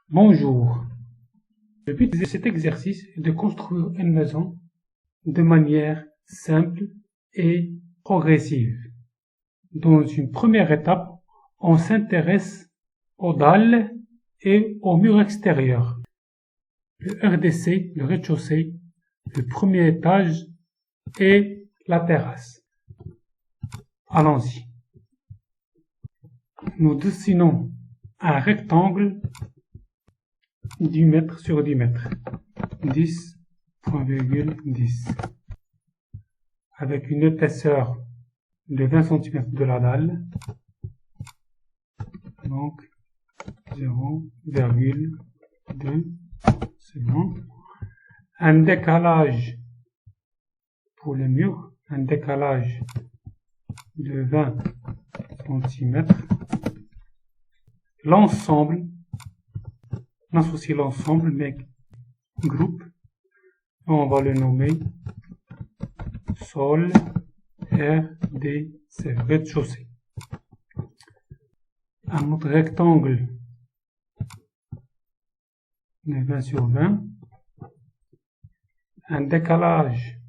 Bonjour. Le but de cet exercice est de construire une maison de manière simple et progressive. Dans une première étape, on s'intéresse aux dalles et aux murs extérieurs. Le RDC, le rez-de-chaussée, le premier étage et la terrasse. Allons-y. Nous dessinons un rectangle 10 mètres sur 10 mètres, 10,10, avec une épaisseur de 20 cm de la dalle, donc 0,2, c'est bon. Un décalage pour les murs, un décalage de 20 cm. L'ensemble, on associe l'ensemble, mais groupe, on va le nommer sol RDC, rez-de-chaussée. Un autre rectangle de 20 sur 20, un décalage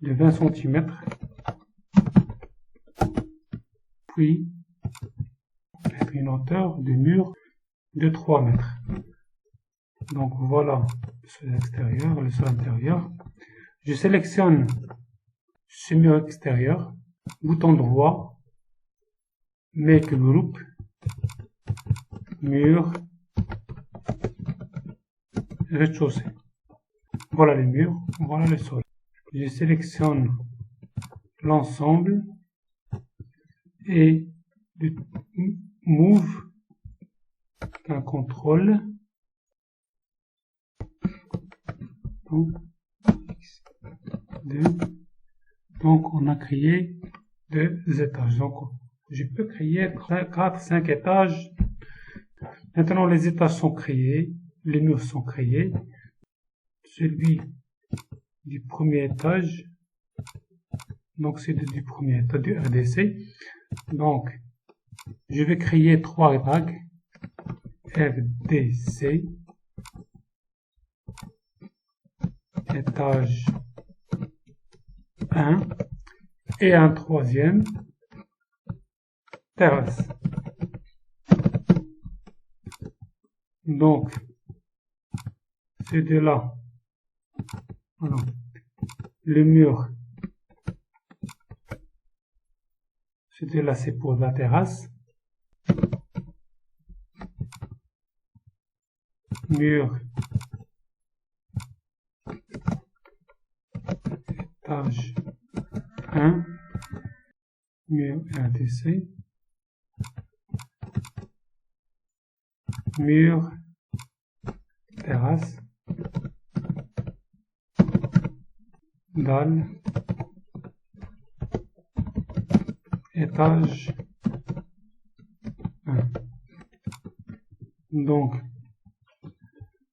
de 20 cm, puis une hauteur de mur de 3 mètres. Donc voilà le sol extérieur, le sol intérieur. Je sélectionne ce mur extérieur, bouton droit, Make Group, mur, rez-de-chaussée. Voilà les murs, voilà le sol. Je sélectionne l'ensemble et de Move, un contrôle. Donc on a créé 2 étages. Donc je peux créer 4-5 étages. Maintenant les étages sont créés, les murs sont créés. Celui du premier étage, donc c'est du premier étage du RDC. Donc je vais créer 3 vagues RDC, étage 1 et un troisième terrasse. Donc c'est de là, voilà, le mur, c'est de là, c'est pour la terrasse. Mur, étage 1, mur RDC, mur, terrasse, dalle, étage 1. Donc,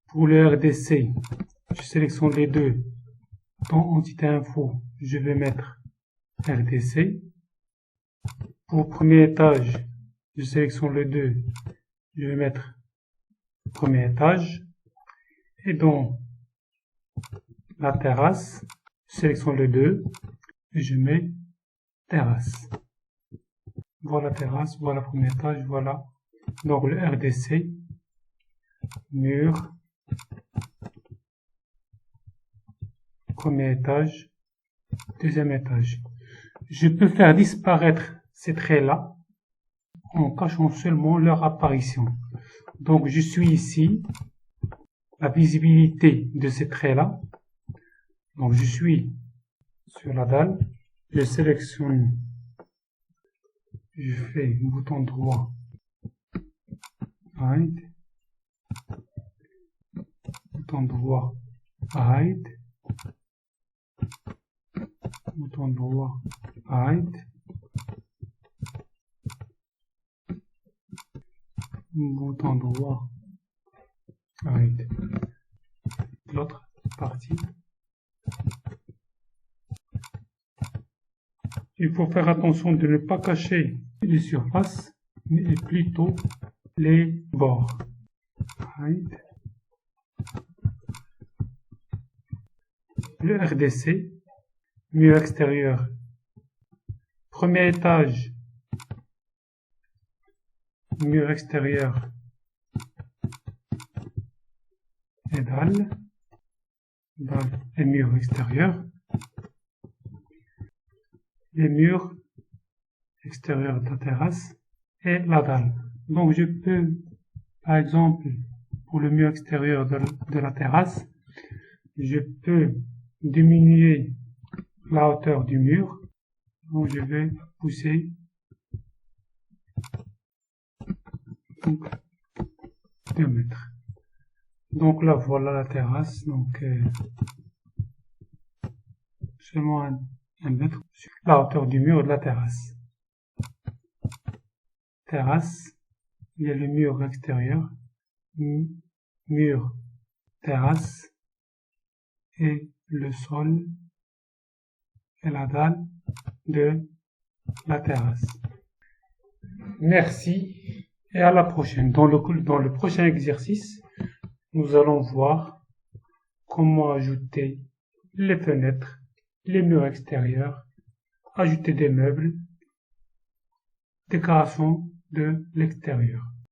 pour le RDC, je sélectionne les deux. Dans entité info, je vais mettre RDC. Pour le premier étage, je sélectionne le 2, je vais mettre premier étage. Et dans la terrasse, je sélectionne le 2 et je mets terrasse. Voilà terrasse, voilà premier étage, voilà. Donc le RDC, mur, premier étage, deuxième étage. Je peux faire disparaître ces traits-là en cachant seulement leur apparition. Donc je suis ici, la visibilité de ces traits-là. Donc je suis sur la dalle, je sélectionne, je fais bouton droit, hide, bouton droit, hide, bouton droit, hide, bouton droit, hide. L'autre partie. Il faut faire attention de ne pas cacher les surfaces, mais plutôt les bords. height. Le RDC, mur extérieur. Premier étage, mur extérieur et dalle et mur extérieur. Les murs extérieurs de la terrasse et la dalle. Donc je peux, par exemple, pour le mur extérieur de la terrasse, je peux diminuer la hauteur du mur. Donc je vais pousser donc 2 mètres. Donc là voilà la terrasse, donc seulement 1 mètre sur la hauteur du mur de la terrasse. Terrasse, il y a le mur extérieur, mur, terrasse et le sol et la dalle de la terrasse. Merci et à la prochaine. Dans le prochain exercice, nous allons voir comment ajouter les fenêtres, les murs extérieurs, ajouter des meubles, décoration de l'extérieur.